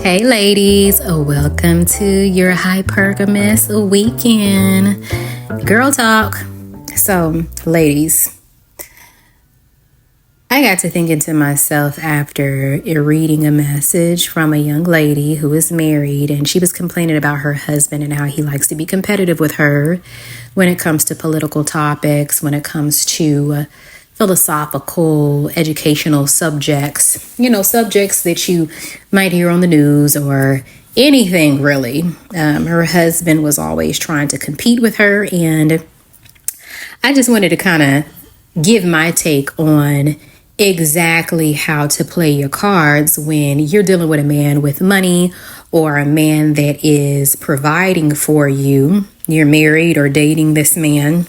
Hey ladies, welcome to your Hypergamous weekend. Girl talk. So, ladies, I got to thinking to myself after reading a message from a young lady who is married, and she was complaining about her husband and how he likes to be competitive with her when it comes to political topics, when it comes to philosophical, educational subjects, subjects that you might hear on the news or anything really. Her husband was always trying to compete with her, and I just wanted to kind of give my take on exactly how to play your cards when you're dealing with a man with money or a man that is providing for you. You're married or dating this man,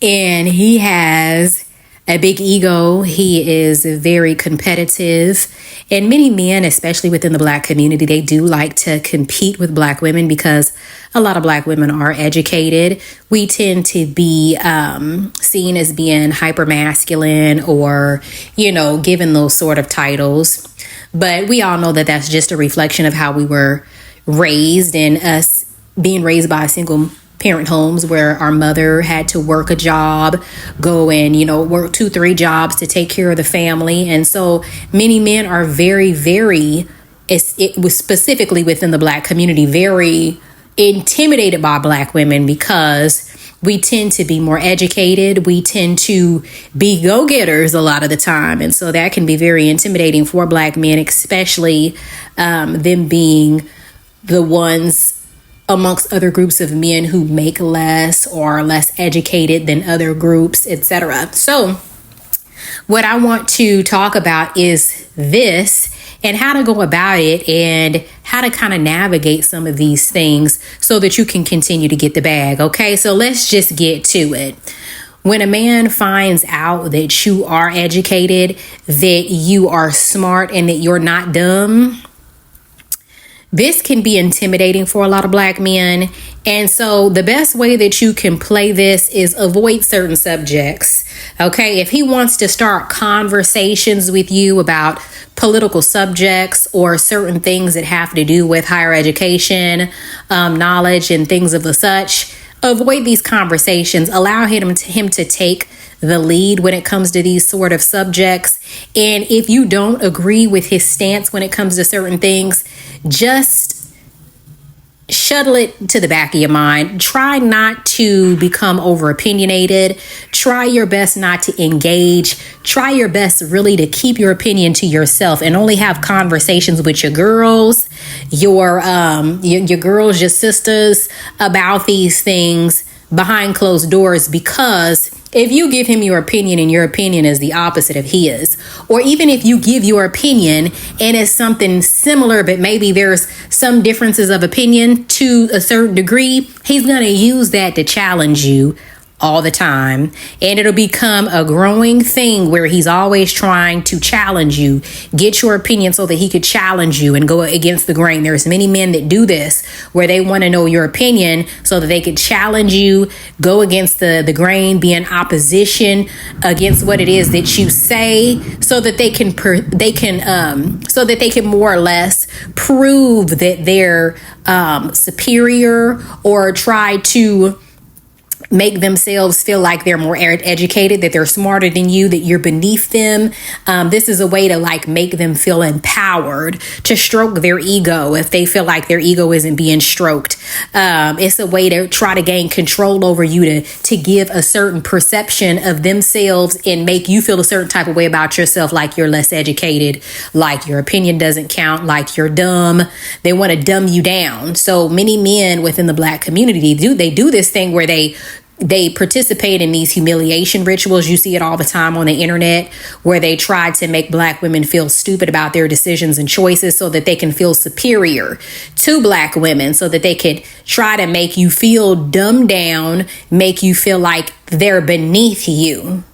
and he has a big ego. He is very competitive. And many men, especially within the Black community, they do like to compete with Black women because a lot of Black women are educated. We tend to be seen as being hyper masculine or, given those sort of titles. But we all know that that's just a reflection of how we were raised, and us being raised by a single parent homes where our mother had to work a job, go and, work 2-3 jobs to take care of the family. And so many men are very, very, it was specifically within the Black community, very intimidated by Black women because we tend to be more educated. We tend to be go-getters a lot of the time. And so that can be very intimidating for Black men, especially them being the ones amongst other groups of men who make less or are less educated than other groups, etc. So what I want to talk about is this and how to go about it and how to kind of navigate some of these things so that you can continue to get the bag. Okay, so let's just get to it. When a man finds out that you are educated, that you are smart, and that you're not dumb, this can be intimidating for a lot of Black men. And so the best way that you can play this is avoid certain subjects. Okay, if he wants to start conversations with you about political subjects or certain things that have to do with higher education, knowledge, and things of the such, avoid these conversations. Allow him to take the lead when it comes to these sort of subjects. And if you don't agree with his stance when it comes to certain things, just shuttle it to the back of your mind. Try not to become over opinionated. Try your best not to engage. Try your best really to keep your opinion to yourself and only have conversations with your girls, your girls, your sisters about these things behind closed doors, because if you give him your opinion and your opinion is the opposite of his, or even if you give your opinion and it's something similar, but maybe there's some differences of opinion to a certain degree, he's going to use that to challenge you all the time. And it'll become a growing thing where he's always trying to challenge you, get your opinion so that he could challenge you and go against the grain. There's many men that do this where they want to know your opinion so that they could challenge you, go against the grain, be in opposition against what it is that you say, so that they can more or less prove that they're superior, or try to make themselves feel like they're more educated, that they're smarter than you, that you're beneath them. This is a way to make them feel empowered, to stroke their ego if they feel like their ego isn't being stroked. It's a way to try to gain control over you, to give a certain perception of themselves and make you feel a certain type of way about yourself, like you're less educated, like your opinion doesn't count, like you're dumb. They want to dumb you down. So many men within the Black community they do this thing where they participate in these humiliation rituals. You see it all the time on the internet, where they try to make Black women feel stupid about their decisions and choices so that they can feel superior to Black women, so that they could try to make you feel dumbed down, make you feel like they're beneath you.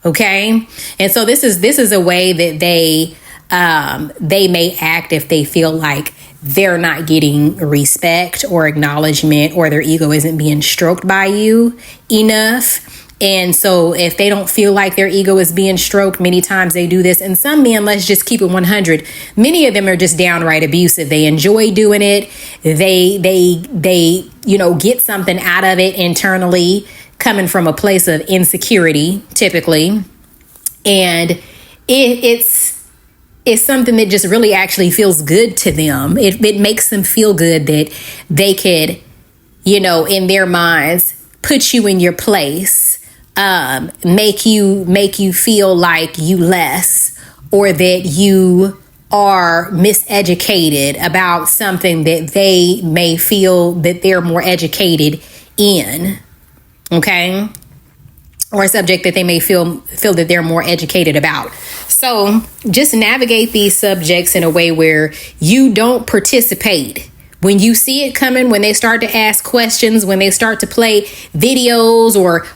Okay. And so this is a way that they may act if they feel like they're not getting respect or acknowledgement, or their ego isn't being stroked by you enough. And so if they don't feel like their ego is being stroked, many times they do this. And some men, let's just keep it 100. Many of them are just downright abusive. They enjoy doing it. They get something out of it internally, coming from a place of insecurity, typically. And it's something that just really actually feels good to them. It makes them feel good that they could, in their minds, put you in your place, make you feel like you less, or that you are miseducated about something that they may feel that they're more educated in. Okay? Or a subject that they may feel that they're more educated about. So just navigate these subjects in a way where you don't participate. When you see it coming, when they start to ask questions, when they start to play videos or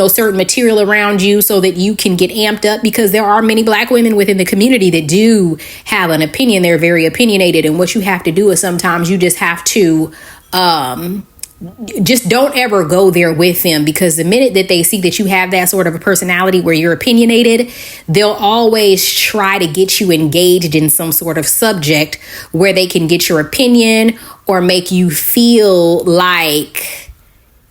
certain material around you so that you can get amped up, because there are many Black women within the community that do have an opinion. They're very opinionated. And what you have to do is sometimes you just have to just don't ever go there with them, because the minute that they see that you have that sort of a personality where you're opinionated, they'll always try to get you engaged in some sort of subject where they can get your opinion or make you feel like,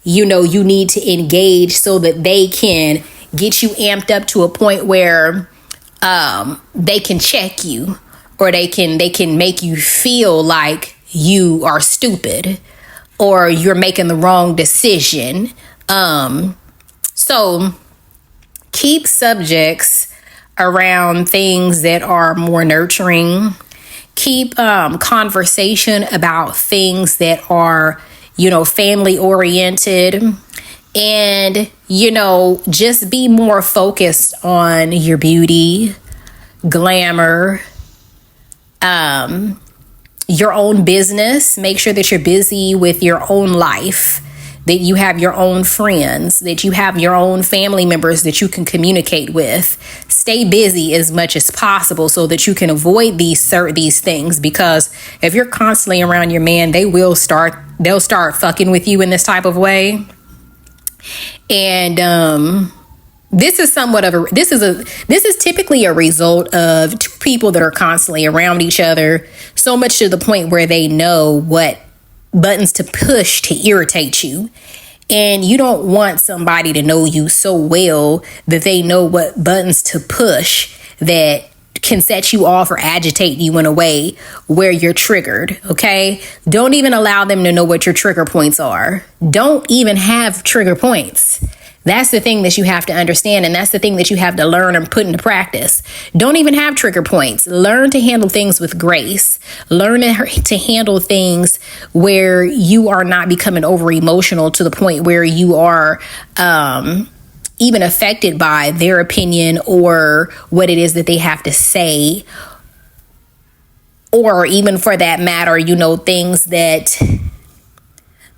you need to engage so that they can get you amped up to a point where they can check you, or they can make you feel like you are stupid, or you're making the wrong decision. So keep subjects around things that are more nurturing. Keep conversation about things that are, family oriented. And, just be more focused on your beauty, glamour, your own business. Make sure that you're busy with your own life, that you have your own friends, that you have your own family members that you can communicate with. Stay busy as much as possible so that you can avoid these things, because if you're constantly around your man, they'll start fucking with you in this type of way. And this is typically a result of two people that are constantly around each other, so much to the point where they know what buttons to push to irritate you. And you don't want somebody to know you so well that they know what buttons to push that can set you off or agitate you in a way where you're triggered. Okay? Don't even allow them to know what your trigger points are. Don't even have trigger points. That's the thing that you have to understand, and that's the thing that you have to learn and put into practice. Don't even have trigger points. Learn to handle things with grace. Learn to handle things where you are not becoming over emotional to the point where you are even affected by their opinion or what it is that they have to say. Or even for that matter, things that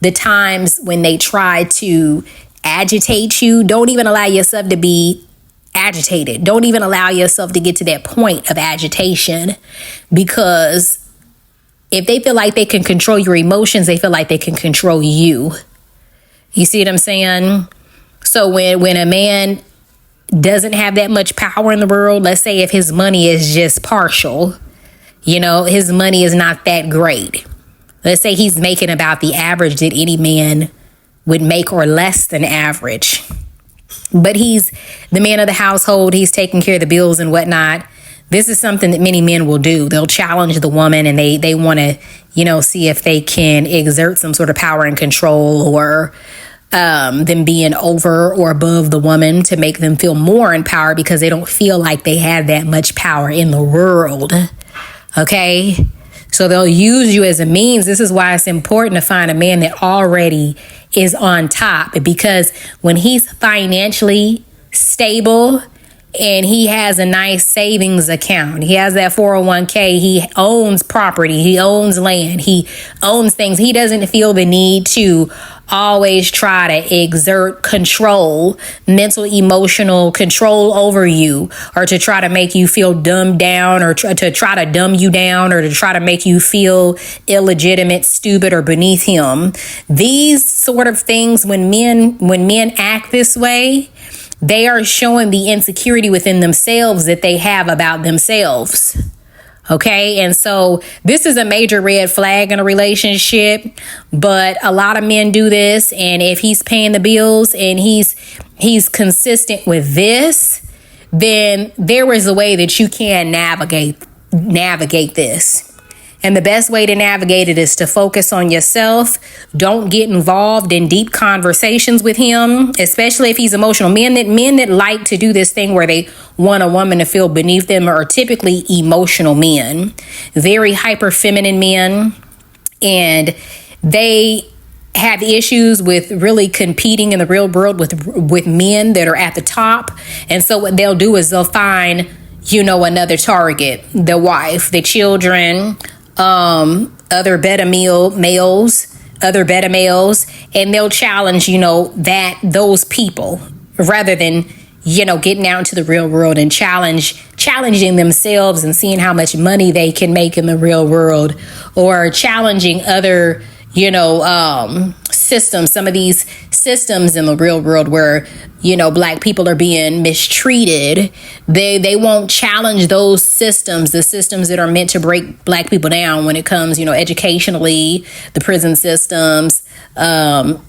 the times when they try to agitate you, don't even allow yourself to be agitated. Don't even allow yourself to get to that point of agitation, because if they feel like they can control your emotions, they feel like they can control you. You see what I'm saying? So when a man doesn't have that much power in the world, let's say if his money is just partial, his money is not that great. Let's say he's making about the average that any man would make, or less than average. But he's the man of the household. He's taking care of the bills and whatnot. This is something that many men will do. They'll challenge the woman, and they want to, see if they can exert some sort of power and control, or them being over or above the woman to make them feel more in power, because they don't feel like they have that much power in the world. Okay? So they'll use you as a means. This is why it's important to find a man that already is on top, because when he's financially stable and he has a nice savings account, he has that 401k, he owns property, he owns land, he owns things, he doesn't feel the need to always try to exert control, mental, emotional control over you, or to try to make you feel dumbed down, or to try to dumb you down, or to try to make you feel illegitimate, stupid, or beneath him. These sort of things, when men act this way, they are showing the insecurity within themselves that they have about themselves. Okay, and so this is a major red flag in a relationship, but a lot of men do this, and if he's paying the bills and he's consistent with this, then there is a way that you can navigate this. And the best way to navigate it is to focus on yourself. Don't get involved in deep conversations with him, especially if he's emotional. Men that like to do this thing where they want a woman to feel beneath them are typically emotional men, very hyper feminine men, and they have issues with really competing in the real world with men that are at the top. And so what they'll do is they'll find, another target, the wife, the children, other beta males, and they'll challenge, those people rather than, getting out into the real world and challenging themselves and seeing how much money they can make in the real world, or challenging other, systems, some of these systems in the real world where, Black people are being mistreated. They won't challenge those systems, the systems that are meant to break Black people down when it comes, educationally, the prison systems, the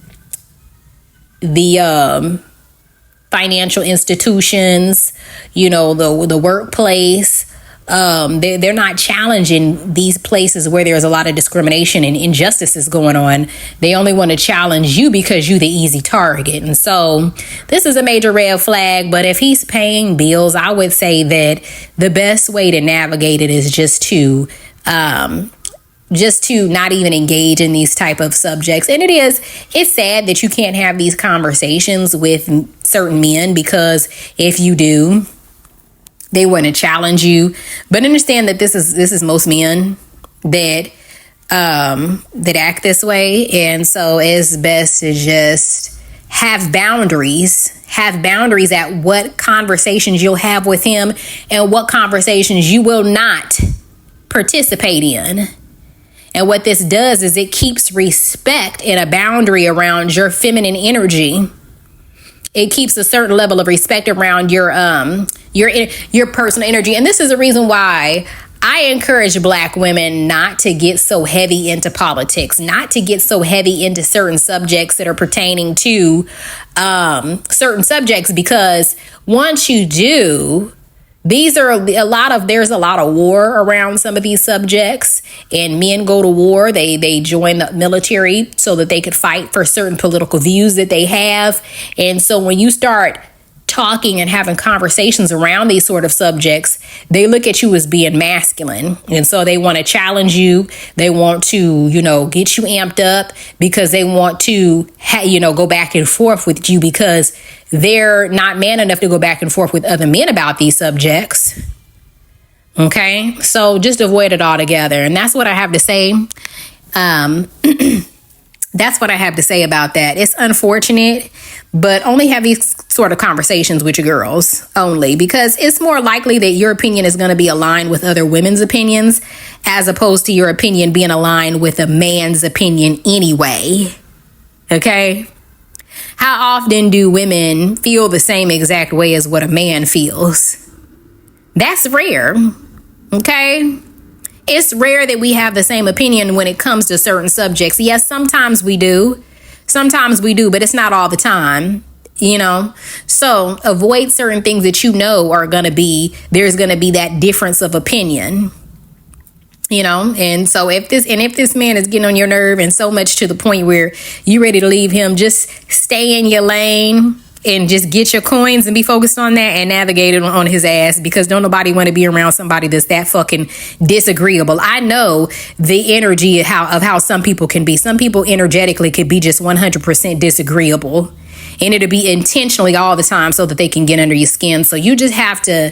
financial institutions, the workplace. They're not challenging these places where there's a lot of discrimination and injustices going on. They only want to challenge you because you're the easy target. And so this is a major red flag. But if he's paying bills, I would say that the best way to navigate it is just to not even engage in these type of subjects. And it's sad that you can't have these conversations with certain men, because if you do, they want to challenge you. But understand that this is most men that act this way. And so it's best to just have boundaries at what conversations you'll have with him and what conversations you will not participate in. And what this does is it keeps respect and a boundary around your feminine energy. It keeps a certain level of respect around your personal energy. And this is the reason why I encourage Black women not to get so heavy into politics, not to get so heavy into certain subjects that are pertaining to certain subjects, because once you do, there's a lot of war around some of these subjects, and men go to war. They join the military so that they could fight for certain political views that they have. And so when you start talking and having conversations around these sort of subjects, they look at you as being masculine. And so they want to challenge you. They want to, get you amped up because they want to, go back and forth with you, because they're not man enough to go back and forth with other men about these subjects. Okay, so just avoid it altogether. And that's what I have to say. That's what I have to say about that. It's unfortunate, but only have these sort of conversations with your girls only, because it's more likely that your opinion is going to be aligned with other women's opinions as opposed to your opinion being aligned with a man's opinion anyway. Okay? How often do women feel the same exact way as what a man feels? That's rare. Okay? It's rare that we have the same opinion when it comes to certain subjects. Yes, sometimes we do. But it's not all the time, So avoid certain things that are going to be, there's going to be that difference of opinion, And so if this man is getting on your nerve and so much to the point where you're ready to leave him, just stay in your lane and just get your coins and be focused on that and navigate it on his ass, because don't nobody want to be around somebody that's that fucking disagreeable. I know the energy of how some people can be. Some people energetically could be just 100% disagreeable, and it'll be intentionally all the time so that they can get under your skin. So you just have to,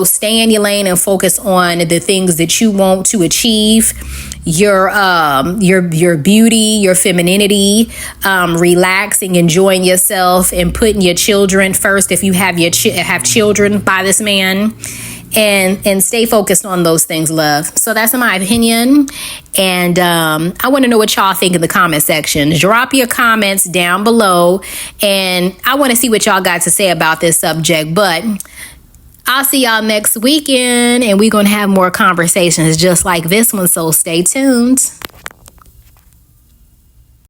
stay in your lane and focus on the things that you want to achieve. Your beauty, your femininity, relaxing, enjoying yourself, and putting your children first if you have children by this man, and stay focused on those things, love. So that's my opinion. And I want to know what y'all think in the comment section. Drop your comments down below. And I want to see what y'all got to say about this subject. But I'll see y'all next weekend. And we're going to have more conversations just like this one. So stay tuned.